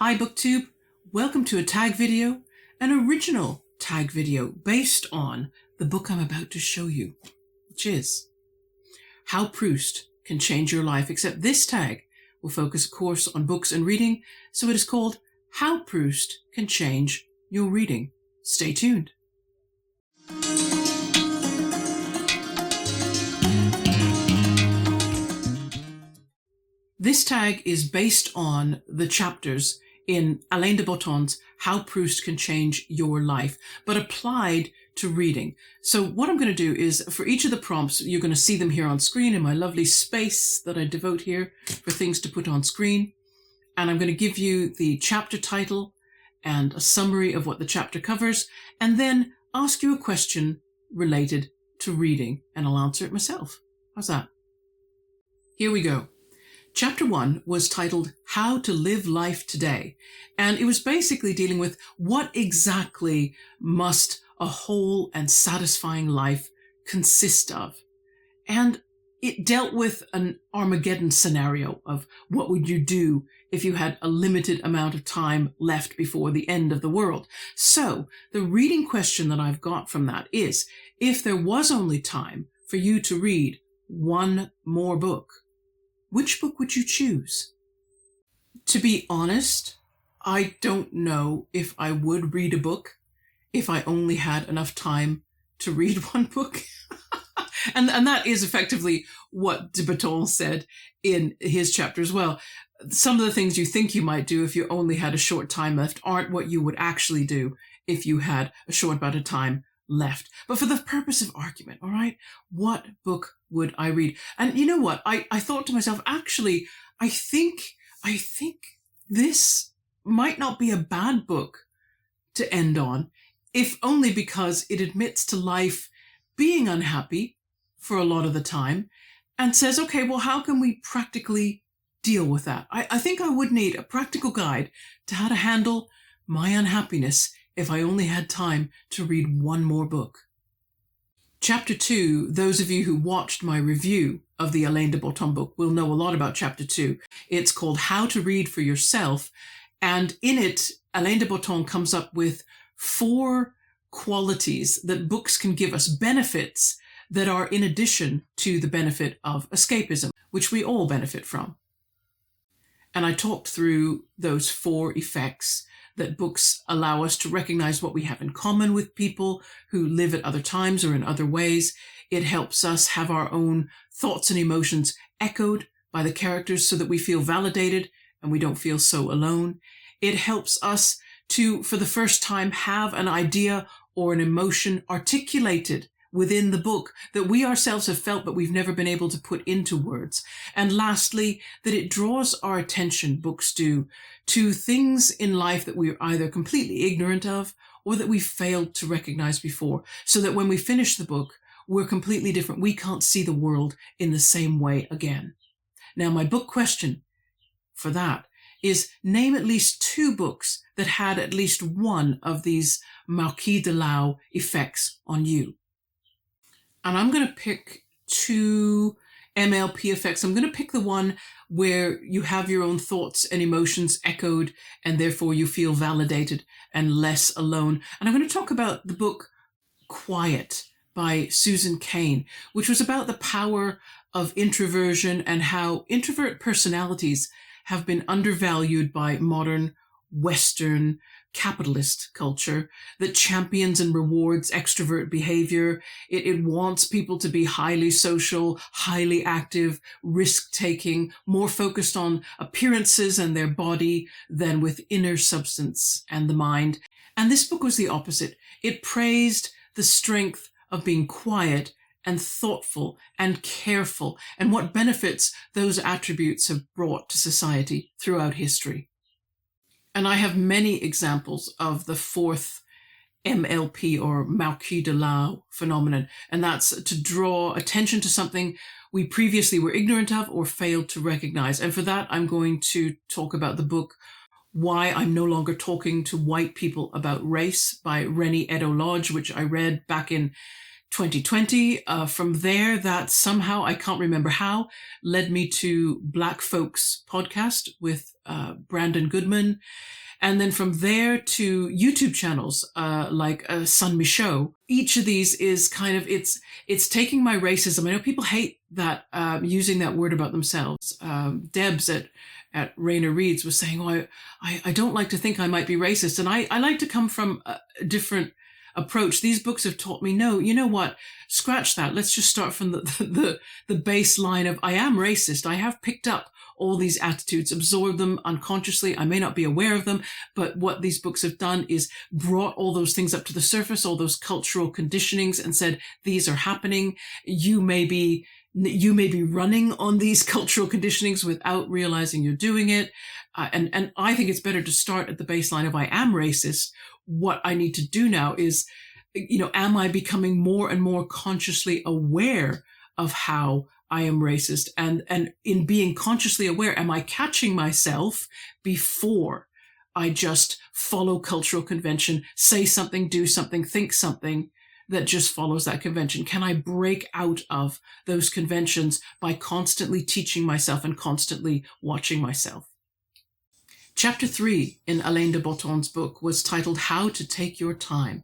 Hi BookTube, welcome to a tag video, an original tag video based on the book I'm about to show you, which is How Proust Can Change Your Life, except this tag will focus, of course, on books and reading, so it is called How Proust Can Change Your Reading. Stay tuned. This tag is based on the chapters in Alain de Botton's How Proust Can Change Your Life, but applied to reading. So what I'm going to do is, for each of the prompts, you're going to see them here on screen in my lovely space that I devote here for things to put on screen. And I'm going to give you the chapter title and a summary of what the chapter covers, and then ask you a question related to reading, and I'll answer it myself. How's that? Here we go. Chapter 1 was titled How to Live Life Today, and it was basically dealing with what exactly must a whole and satisfying life consist of. And it dealt with an Armageddon scenario of what would you do if you had a limited amount of time left before the end of the world. So the reading question that I've got from that is, if there was only time for you to read one more book, which book would you choose? To be honest, I don't know if I would read a book if I only had enough time to read one book. and that is effectively what de Botton said in his chapter as well. Some of the things you think you might do if you only had a short time left aren't what you would actually do if you had a short amount of time left. But for the purpose of argument, all right, what book would I read? And you know what? I thought to myself, actually, I think this might not be a bad book to end on, if only because it admits to life being unhappy for a lot of the time and says, okay, well, how can we practically deal with that? I think I would need a practical guide to how to handle my unhappiness if I only had time to read one more book. Chapter 2, those of you who watched my review of the Alain de Botton book will know a lot about Chapter 2. It's called How to Read for Yourself, and in it, Alain de Botton comes up with 4 qualities that books can give us, benefits that are in addition to the benefit of escapism, which we all benefit from. And I talked through those 4 effects that books allow us to recognize what we have in common with people who live at other times or in other ways. It helps us have our own thoughts and emotions echoed by the characters so that we feel validated and we don't feel so alone. It helps us to, for the first time, have an idea or an emotion articulated within the book that we ourselves have felt but we've never been able to put into words. And lastly, that it draws our attention, books do, to things in life that we're either completely ignorant of or that we've failed to recognize before, so that when we finish the book, we're completely different. We can't see the world in the same way again. Now, my book question for that is, name at least 2 books that had at least one of these Maquis de Lau effects on you. And I'm going to pick 2 MLP effects. I'm going to pick the one where you have your own thoughts and emotions echoed, and therefore you feel validated and less alone. And I'm going to talk about the book Quiet by Susan Cain, which was about the power of introversion and how introvert personalities have been undervalued by modern Western capitalist culture that champions and rewards extrovert behavior. It wants people to be highly social, highly active, risk-taking, more focused on appearances and their body than with inner substance and the mind. And this book was the opposite. It praised the strength of being quiet and thoughtful and careful, and what benefits those attributes have brought to society throughout history. And I have many examples of the 4th MLP or Maquis de Lau phenomenon, and that's to draw attention to something we previously were ignorant of or failed to recognize. And for that, I'm going to talk about the book Why I'm No Longer Talking to White People About Race by Rennie Edo Lodge, which I read back in 2020. From there, that somehow, I can't remember how, led me to Black Folks podcast with Brandon Goodman. And then from there to YouTube channels like Sun Michaud. Each of these is kind of, it's taking my racism. I know people hate that, using that word about themselves. Debs at Rainer Reeds was saying, oh, I don't like to think I might be racist. And I like to come from a different approach. These books have taught me, no, you know what? Scratch that. Let's just start from the baseline of, I am racist. I have picked up all these attitudes, absorb them unconsciously. I may not be aware of them, but what these books have done is brought all those things up to the surface, all those cultural conditionings, and said, these are happening. You may be running on these cultural conditionings without realizing you're doing it. And I think it's better to start at the baseline of, I am racist. What I need to do now is, am I becoming more and more consciously aware of how I am racist? And in being consciously aware, am I catching myself before I just follow cultural convention, say something, do something, think something that just follows that convention? Can I break out of those conventions by constantly teaching myself and constantly watching myself? Chapter 3 in Alain de Botton's book was titled How to Take Your Time.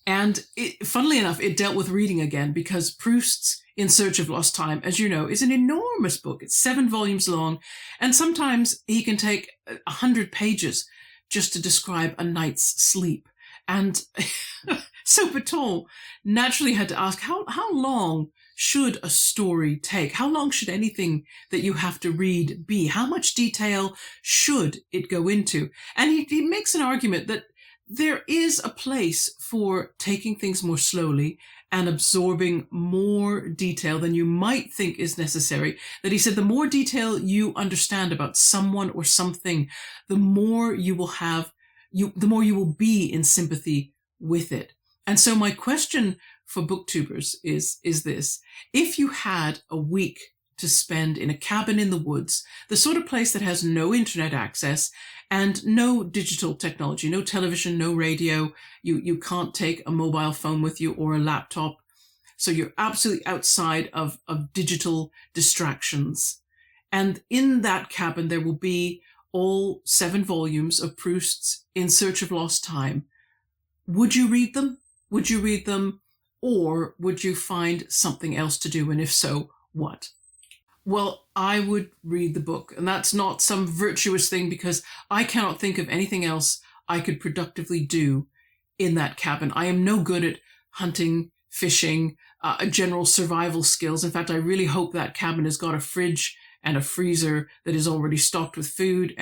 And funnily enough, it dealt with reading again, because Proust's In Search of Lost Time, as you know, is an enormous book. It's 7 volumes long. And sometimes he can take 100 pages just to describe a night's sleep. And so Botton naturally had to ask, how long should a story take? How long should anything that you have to read be? How much detail should it go into? And he makes an argument that there is a place for taking things more slowly and absorbing more detail than you might think is necessary. That he said, the more detail you understand about someone or something, the more you will have, the more you will be in sympathy with it. And so my question for booktubers is this: if you had a week to spend in a cabin in the woods, the sort of place that has no internet access and no digital technology, no television, no radio, you can't take a mobile phone with you or a laptop, so you're absolutely outside of digital distractions. And in that cabin, there will be all 7 volumes of Proust's In Search of Lost Time. Would you read them? Would you read them? Or would you find something else to do? And if so, what? Well, I would read the book. And that's not some virtuous thing, because I cannot think of anything else I could productively do in that cabin. I am no good at hunting, fishing, general survival skills. In fact, I really hope that cabin has got a fridge and a freezer that is already stocked with food,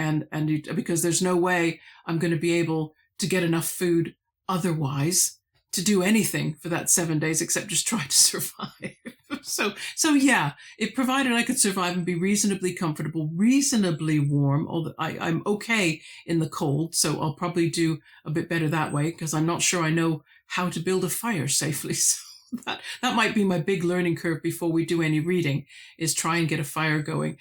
because there's no way I'm going to be able to get enough food otherwise to do anything for that 7 days except just try to survive. So yeah, it provided I could survive and be reasonably comfortable, reasonably warm, although I'm okay in the cold, so I'll probably do a bit better that way, because I'm not sure I know how to build a fire safely. So that might be my big learning curve before we do any reading, is try and get a fire going.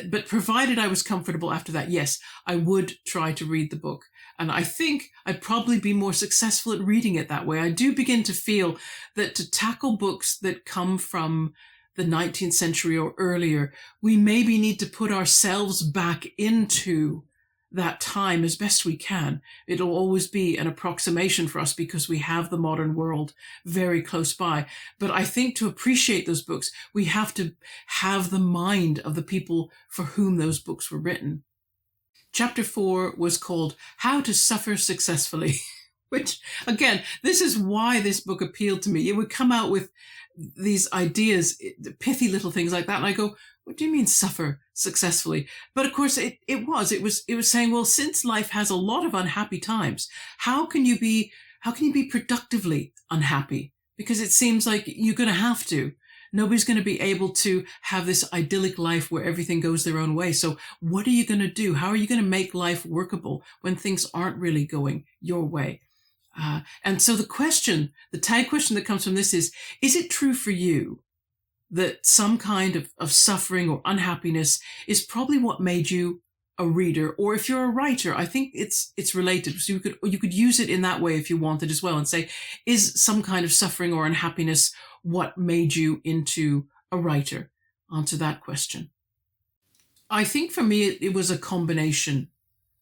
But provided I was comfortable after that, yes, I would try to read the book. And I think I'd probably be more successful at reading it that way. I do begin to feel that to tackle books that come from the 19th century or earlier, we maybe need to put ourselves back into that time as best we can. It'll always be an approximation for us because we have the modern world very close by. But I think to appreciate those books, we have to have the mind of the people for whom those books were written. Chapter 4 was called How to Suffer Successfully, which, again, this is why this book appealed to me. It would come out with these ideas, pithy little things like that, and I go, what do you mean suffer successfully? But of course it was saying, well, since life has a lot of unhappy times, how can you be productively unhappy? Because it seems like you're going to have to. Nobody's going to be able to have this idyllic life where everything goes their own way. So what are you going to do? How are you going to make life workable when things aren't really going your way? And so the tag question that comes from this is it true for you that some kind of suffering or unhappiness is probably what made you a reader, or if you're a writer, I think it's related. So you could use it in that way if you wanted as well, and say, is some kind of suffering or unhappiness what made you into a writer? Answer that question. I think for me it was a combination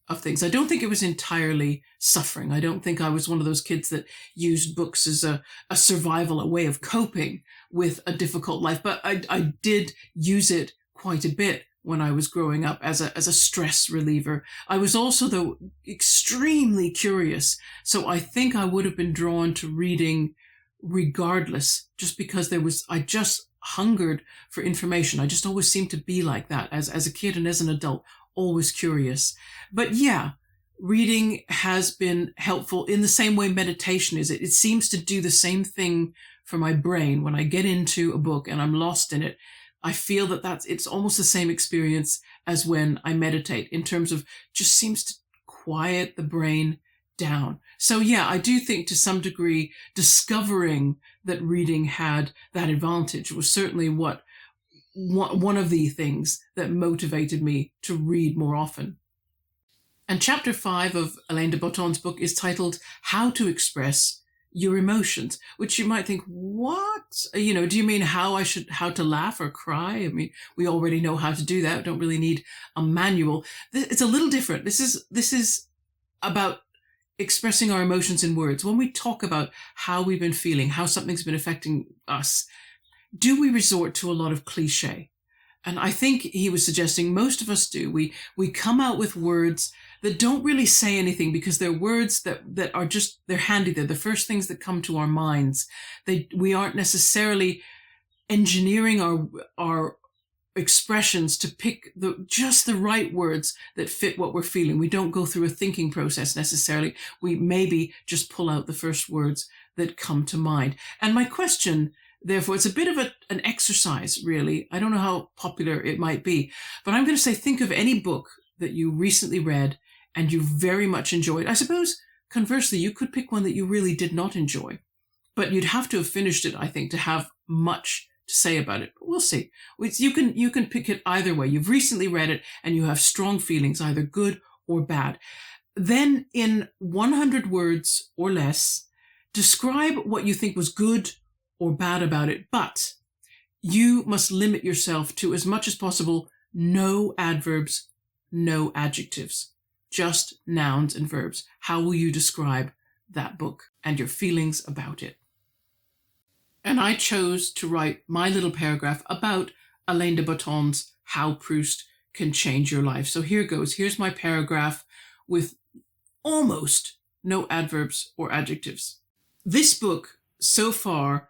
of things. I don't think it was entirely suffering. I don't think I was one of those kids that used books as a survival, a way of coping with a difficult life. But I did use it quite a bit when I was growing up as a stress reliever. I was also, though, extremely curious. So I think I would have been drawn to reading regardless, just because I just hungered for information. I just always seemed to be like that as a kid and as an adult, always curious. But yeah, reading has been helpful in the same way meditation is. It seems to do the same thing for my brain. When I get into a book and I'm lost in it, I feel that it's almost the same experience as when I meditate, in terms of just seems to quiet the brain down. So yeah, I do think to some degree discovering that reading had that advantage was certainly one of the things that motivated me to read more often. And chapter 5 of Alain de Botton's book is titled How to Express Your Emotions, which you might think, what? Do you mean how to laugh or cry? I mean, we already know how to do that. We don't really need a manual. It's a little different. This is about expressing our emotions in words. When we talk about how we've been feeling, how something's been affecting us, do we resort to a lot of cliche? And I think he was suggesting most of us do. We come out with words that don't really say anything, because they're words that are just, they're handy. They're the first things that come to our minds. We aren't necessarily engineering our expressions to pick just the right words that fit what we're feeling. We don't go through a thinking process necessarily. We maybe just pull out the first words that come to mind. And my question, therefore, it's a bit of an exercise, really. I don't know how popular it might be, but I'm going to say, think of any book that you recently read and you very much enjoyed. I suppose, conversely, you could pick one that you really did not enjoy, but you'd have to have finished it, I think, to have much to say about it. But we'll see. You can pick it either way. You've recently read it and you have strong feelings, either good or bad. Then, in 100 words or less, describe what you think was good or bad about it, but you must limit yourself to, as much as possible, no adverbs, no adjectives, just nouns and verbs. How will you describe that book and your feelings about it? And I chose to write my little paragraph about Alain de Botton's How Proust Can Change Your Life. So here goes. Here's my paragraph with almost no adverbs or adjectives. This book, so far,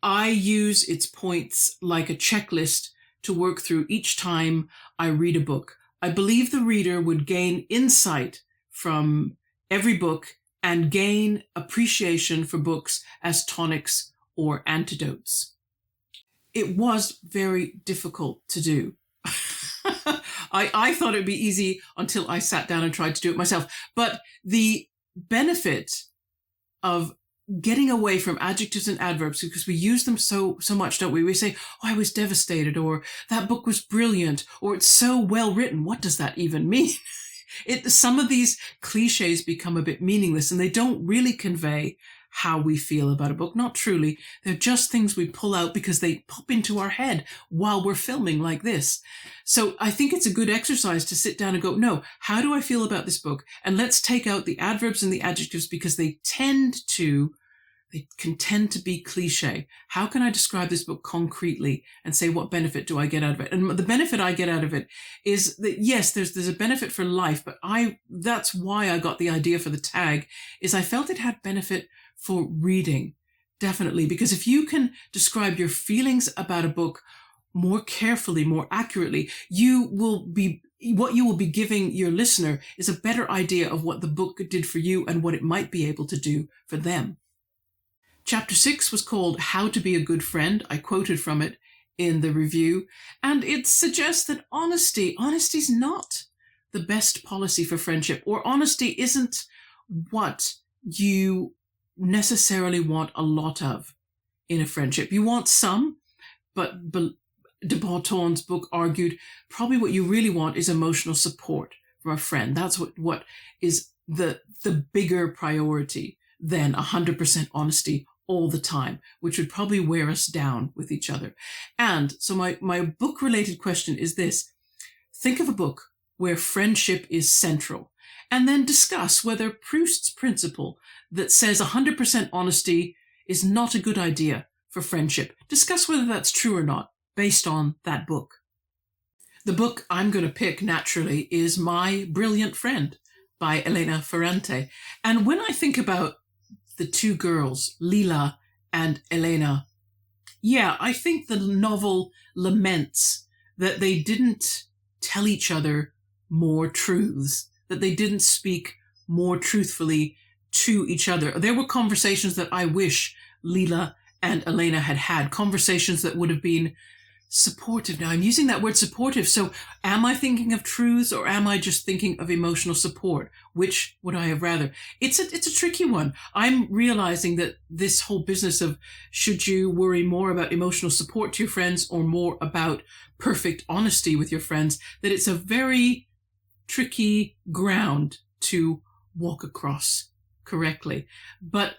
I use its points like a checklist to work through each time I read a book. I believe the reader would gain insight from every book and gain appreciation for books as tonics or antidotes. It was very difficult to do. I thought it'd be easy until I sat down and tried to do it myself. But the benefit of getting away from adjectives and adverbs, because we use them so much, don't we? We say, oh, I was devastated, or that book was brilliant, or it's so well written. What does that even mean? Some of these cliches become a bit meaningless, and they don't really convey how we feel about a book. Not truly. They're just things we pull out because they pop into our head while we're filming like this. So I think it's a good exercise to sit down and go, no, how do I feel about this book? And let's take out the adverbs and the adjectives, because they can tend to be cliche. How can I describe this book concretely and say, what benefit do I get out of it? And the benefit I get out of it is that, yes, there's a benefit for life, but that's why I got the idea for the tag, is I felt it had benefit for reading, definitely. Because if you can describe your feelings about a book more carefully, more accurately, what you will be giving your listener is a better idea of what the book did for you and what it might be able to do for them. Chapter 6 was called How to Be a Good Friend. I quoted from it in the review, and it suggests that honesty's not the best policy for friendship, or honesty isn't what you necessarily want a lot of in a friendship. You want some, but de Botton's book argued probably what you really want is emotional support from a friend. That's what is the bigger priority than 100% honesty all the time, which would probably wear us down with each other. And so my book-related question is this. Think of a book where friendship is central, and then discuss whether Proust's principle that says 100% honesty is not a good idea for friendship. Discuss whether that's true or not based on that book. The book I'm going to pick, naturally, is My Brilliant Friend by Elena Ferrante. And when I think about the two girls, Lila and Elena, I think the novel laments that they didn't tell each other more truths, that they didn't speak more truthfully to each other. There were conversations that I wish Lila and Elena had, conversations that would have been supportive. Now, I'm using that word supportive, so am I thinking of truths or am I just thinking of emotional support? Which would I have rather? It's a tricky one. I'm realizing that this whole business of should you worry more about emotional support to your friends or more about perfect honesty with your friends, that it's a very tricky ground to walk across correctly. But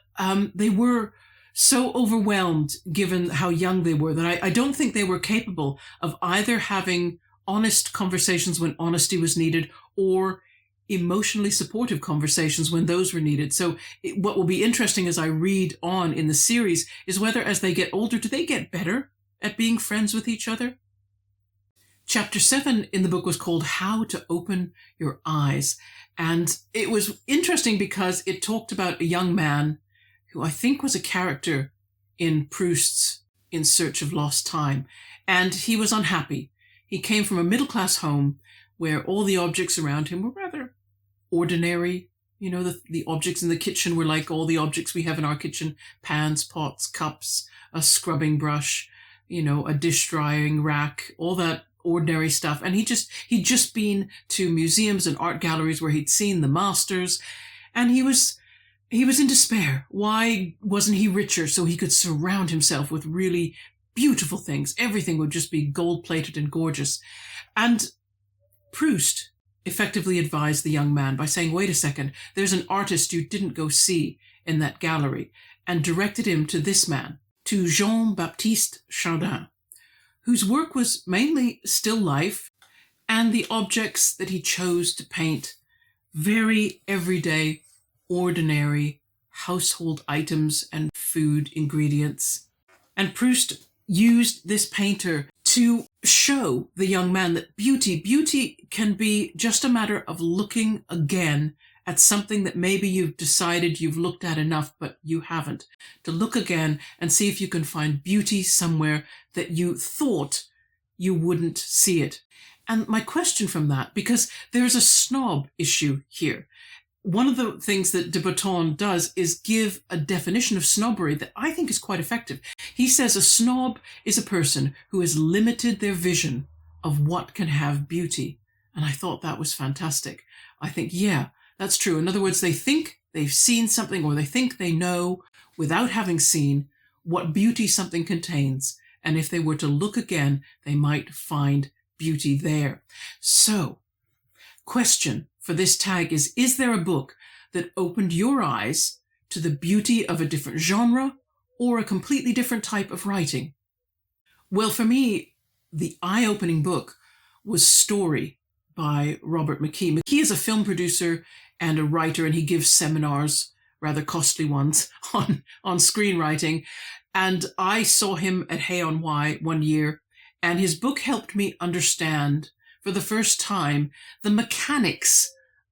they were so overwhelmed given how young they were that I don't think they were capable of either having honest conversations when honesty was needed or emotionally supportive conversations when those were needed. So what will be interesting as I read on in the series is whether as they get older, do they get better at being friends with each other? Chapter 7 in the book was called How to Open Your Eyes. And it was interesting because it talked about a young man who I think was a character in Proust's In Search of Lost Time. And he was unhappy. He came from a middle-class home where all the objects around him were rather ordinary. You know, the objects in the kitchen were like all the objects we have in our kitchen: pans, pots, cups, a scrubbing brush, a dish drying rack, all that ordinary stuff. And he'd just been to museums and art galleries where he'd seen the masters, and he was in despair. Why wasn't he richer so he could surround himself with really beautiful things? Everything would just be gold-plated and gorgeous. And Proust effectively advised the young man by saying, wait a second, there's an artist you didn't go see in that gallery, and directed him to this man, to Jean-Baptiste Chardin, whose work was mainly still life, and the objects that he chose to paint very everyday, ordinary household items and food ingredients. And Proust used this painter to show the young man that beauty can be just a matter of looking again at something that maybe you've decided you've looked at enough, but you haven't. To look again and see if you can find beauty somewhere that you thought you wouldn't see it. And my question from that, because there's a snob issue here. One of the things that de Botton does is give a definition of snobbery that I think is quite effective. He says a snob is a person who has limited their vision of what can have beauty. And I thought that was fantastic. I think, that's true. In other words, they think they've seen something, or they think they know without having seen what beauty something contains. And if they were to look again, they might find beauty there. So, question for this tag is there a book that opened your eyes to the beauty of a different genre or a completely different type of writing? Well, for me, the eye-opening book was Story by Robert McKee. McKee is a film producer and a writer, and he gives seminars, rather costly ones, on screenwriting. And I saw him at Hay on Wye one year, and his book helped me understand for the first time the mechanics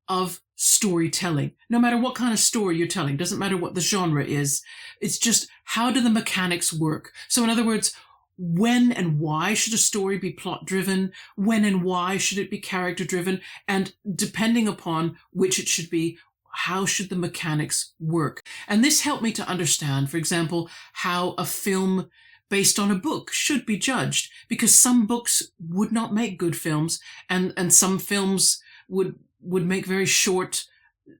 of storytelling. No matter what kind of story you're telling, doesn't matter what the genre is, it's just how do the mechanics work? So in other words, when and why should a story be plot-driven? When and why should it be character-driven? And depending upon which it should be, how should the mechanics work? And this helped me to understand, for example, how a film based on a book should be judged, because some books would not make good films, and some films would make very short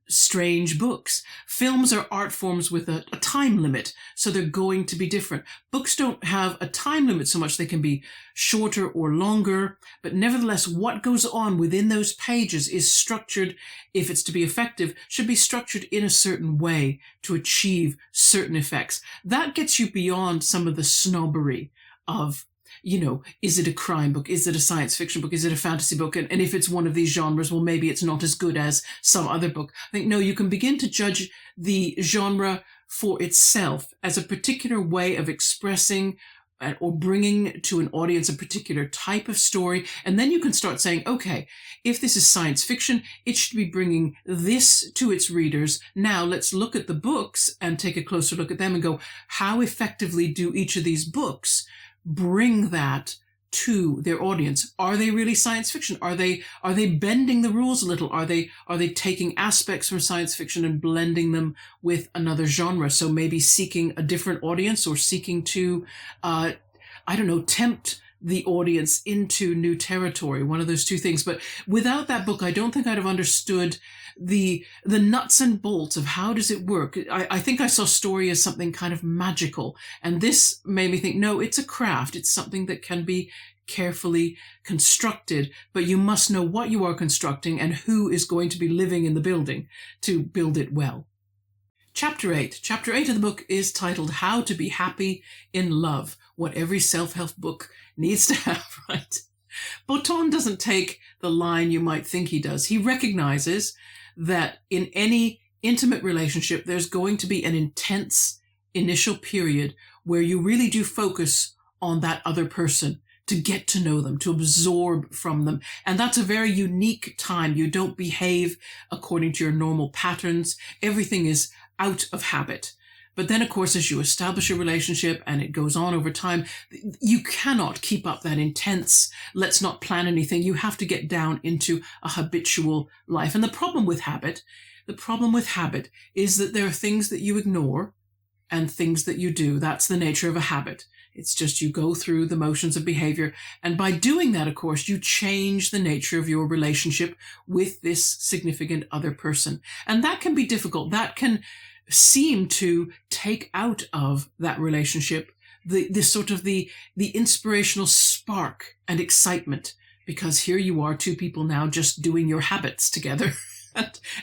strange books. Films are art forms with a time limit, so they're going to be different. Books don't have a time limit so much. They can be shorter or longer, but nevertheless, what goes on within those pages is structured, if it's to be effective, should be structured in a certain way to achieve certain effects. That gets you beyond some of the snobbery of, is it a crime book? Is it a science fiction book? Is it a fantasy book? And if it's one of these genres, well, maybe it's not as good as some other book. I think, no, you can begin to judge the genre for itself as a particular way of expressing or bringing to an audience a particular type of story. And then you can start saying, okay, if this is science fiction, it should be bringing this to its readers. Now let's look at the books and take a closer look at them and go, how effectively do each of these books bring that to their audience? Are they really science fiction? Are they bending the rules a little? Are they taking aspects from science fiction and blending them with another genre? So maybe seeking a different audience, or seeking to, tempt the audience into new territory, one of those two things. But without that book, I don't think I'd have understood the nuts and bolts of how does it work. I think I saw story as something kind of magical, and this made me think, no, it's a craft. It's something that can be carefully constructed, but you must know what you are constructing and who is going to be living in the building to build it well. Chapter 8. Chapter 8 of the book is titled How to Be Happy in Love, what every self-help book needs to have, right? Botton doesn't take the line you might think he does. He recognizes that in any intimate relationship, there's going to be an intense initial period where you really do focus on that other person, to get to know them, to absorb from them. And that's a very unique time. You don't behave according to your normal patterns. Everything is out of habit. But then, of course, as you establish a relationship and it goes on over time, you cannot keep up that intense, let's not plan anything. You have to get down into a habitual life. And the problem with habit is that there are things that you ignore and things that you do. That's the nature of a habit. It's just you go through the motions of behavior. And by doing that, of course, you change the nature of your relationship with this significant other person. And that can be difficult. That can seem to take out of that relationship the inspirational spark and excitement, because here you are, two people now just doing your habits together.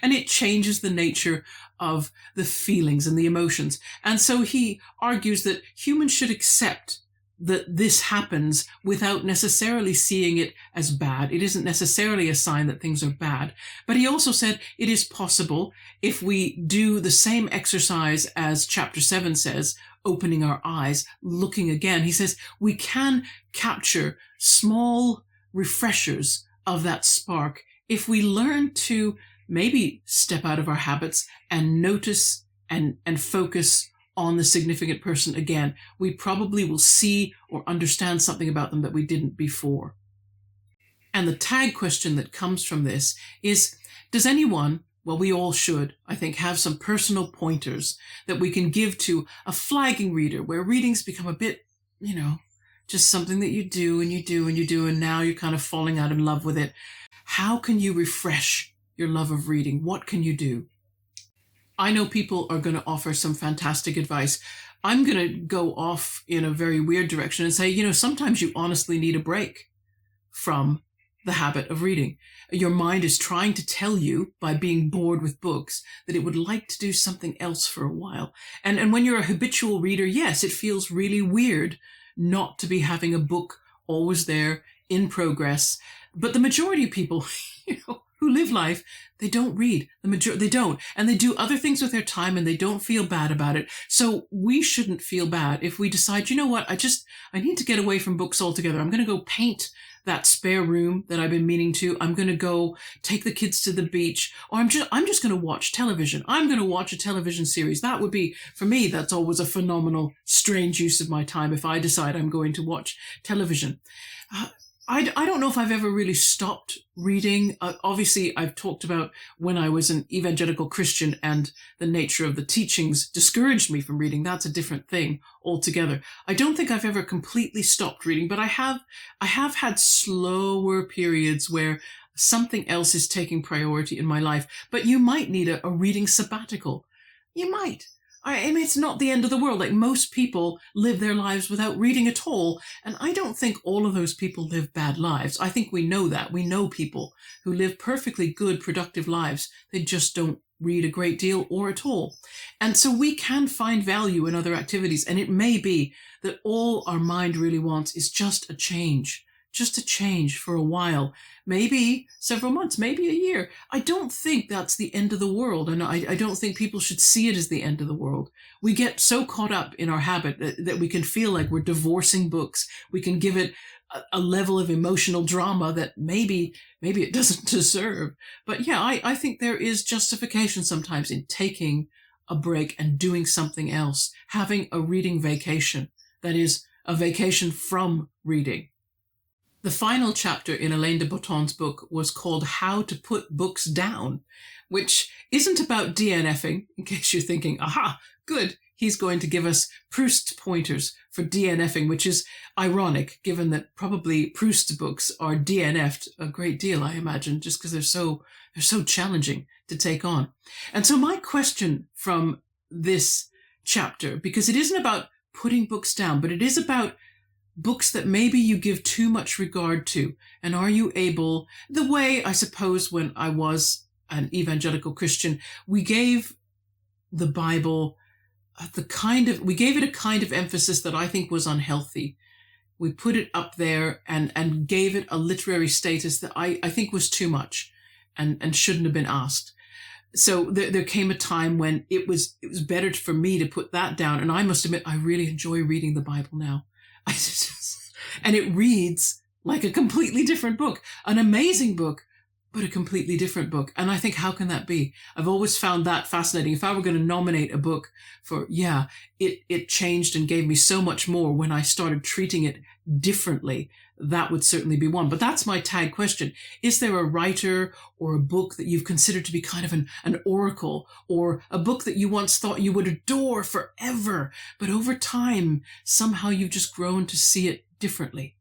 And it changes the nature of the feelings and the emotions. And so he argues that humans should accept that this happens without necessarily seeing it as bad. It isn't necessarily a sign that things are bad. But he also said it is possible, if we do the same exercise as chapter 7 says, opening our eyes, looking again. He says we can capture small refreshers of that spark if we learn to maybe step out of our habits and notice and focus on the significant person again. We probably will see or understand something about them that we didn't before. And the tag question that comes from this is, does anyone, well, we all should, I think, have some personal pointers that we can give to a flagging reader, where readings become a bit, just something that you do and you do and you do, and now you're kind of falling out in love with it. How can you refresh your love of reading? What can you do? I know people are going to offer some fantastic advice. I'm going to go off in a very weird direction and say, sometimes you honestly need a break from the habit of reading. Your mind is trying to tell you, by being bored with books, that it would like to do something else for a while. And when you're a habitual reader, yes, it feels really weird not to be having a book always there in progress. But the majority of people, who live life, they don't read. They don't. And they do other things with their time, and they don't feel bad about it. So we shouldn't feel bad if we decide, I need to get away from books altogether. I'm going to go paint that spare room that I've been meaning to. I'm going to go take the kids to the beach, or I'm just going to watch television. I'm going to watch a television series. That would be, for me, that's always a phenomenal, strange use of my time if I decide I'm going to watch television. I don't know if I've ever really stopped reading. Obviously, I've talked about when I was an evangelical Christian and the nature of the teachings discouraged me from reading. That's a different thing altogether. I don't think I've ever completely stopped reading, but I have had slower periods where something else is taking priority in my life. But you might need a reading sabbatical. You might. I mean, it's not the end of the world. Like, most people live their lives without reading at all. And I don't think all of those people live bad lives. I think we know that. We know people who live perfectly good, productive lives. They just don't read a great deal or at all. And so we can find value in other activities. And it may be that all our mind really wants is just a change for a while, maybe several months, maybe a year. I don't think that's the end of the world. And I don't think people should see it as the end of the world. We get so caught up in our habit that we can feel like we're divorcing books. We can give it a level of emotional drama that maybe it doesn't deserve. But yeah, I think there is justification sometimes in taking a break and doing something else, having a reading vacation. That is, a vacation from reading. The final chapter in Alain de Botton's book was called How to Put Books Down, which isn't about DNFing, in case you're thinking, aha, good, he's going to give us Proust pointers for DNFing, which is ironic, given that probably Proust's books are DNF'd a great deal, I imagine, just because they're so challenging to take on. And so my question from this chapter, because it isn't about putting books down, but it is about books that maybe you give too much regard to. And are you able, the way I suppose when I was an evangelical Christian, we gave the Bible we gave it a kind of emphasis that I think was unhealthy. We put it up there and gave it a literary status that I think was too much and shouldn't have been asked. So there came a time when it was better for me to put that down. And I must admit, I really enjoy reading the Bible now. And it reads like a completely different book, an amazing book, but a completely different book. And I think, how can that be? I've always found that fascinating. If I were going to nominate a book for, it changed and gave me so much more when I started treating it differently, that would certainly be one. But that's my tag question. Is there a writer or a book that you've considered to be kind of an oracle, or a book that you once thought you would adore forever, but over time, somehow you've just grown to see it differently?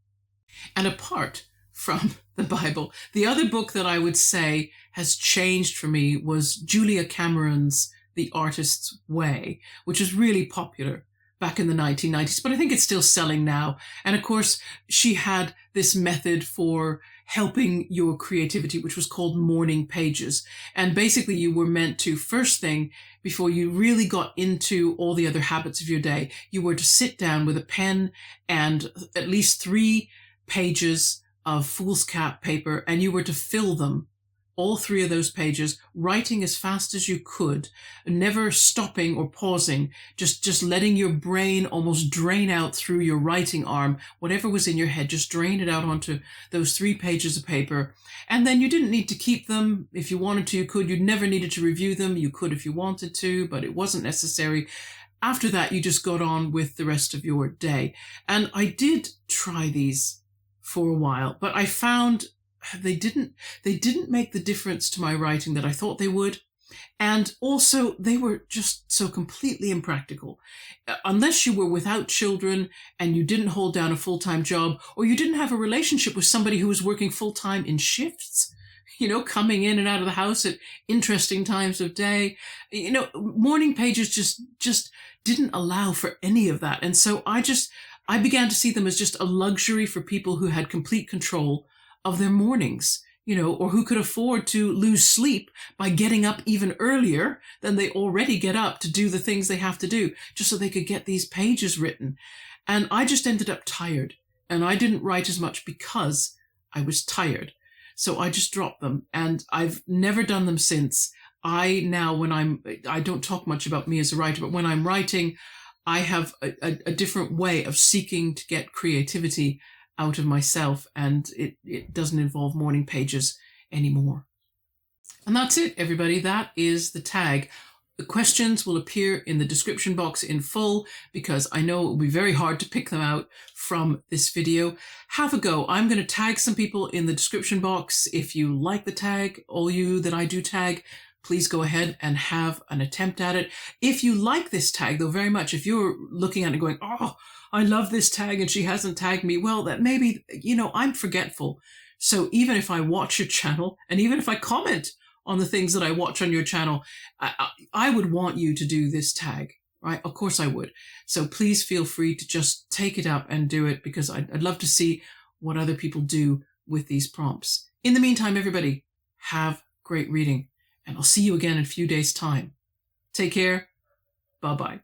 And apart from the Bible, the other book that I would say has changed for me was Julia Cameron's The Artist's Way, which is really popular back in the 1990s, but I think it's still selling now. And of course, she had this method for helping your creativity, which was called morning pages. And basically you were meant to, first thing, before you really got into all the other habits of your day, you were to sit down with a pen and at least 3 pages of foolscap paper, and you were to fill them, all 3 of those pages, writing as fast as you could, never stopping or pausing, just letting your brain almost drain out through your writing arm, whatever was in your head, just drain it out onto those 3 pages of paper. And then you didn't need to keep them. If you wanted to, you could. You never needed to review them. You could if you wanted to, but it wasn't necessary. After that, you just got on with the rest of your day. And I did try these for a while, but I found they didn't make the difference to my writing that I thought they would. And also, they were just so completely impractical. Unless you were without children and you didn't hold down a full-time job, or you didn't have a relationship with somebody who was working full-time in shifts, coming in and out of the house at interesting times of day. Morning pages just didn't allow for any of that. And so I began to see them as just a luxury for people who had complete control of their mornings, or who could afford to lose sleep by getting up even earlier than they already get up to do the things they have to do, just so they could get these pages written. And I just ended up tired, and I didn't write as much because I was tired. So I just dropped them, and I've never done them since. I don't talk much about me as a writer, but when I'm writing, I have a different way of seeking to get creativity out of myself, and it doesn't involve morning pages anymore. And that's it, everybody. That is the tag. The questions will appear in the description box in full, because I know it will be very hard to pick them out from this video. Have a go. I'm going to tag some people in the description box. If you like the tag, all you that I do tag, please go ahead and have an attempt at it. If you like this tag, though, very much, if you're looking at it going, oh, I love this tag and she hasn't tagged me, well, that maybe, I'm forgetful. So even if I watch your channel, and even if I comment on the things that I watch on your channel, I would want you to do this tag, right? Of course I would. So please feel free to just take it up and do it, because I'd love to see what other people do with these prompts. In the meantime, everybody, have great reading, and I'll see you again in a few days' time. Take care. Bye-bye.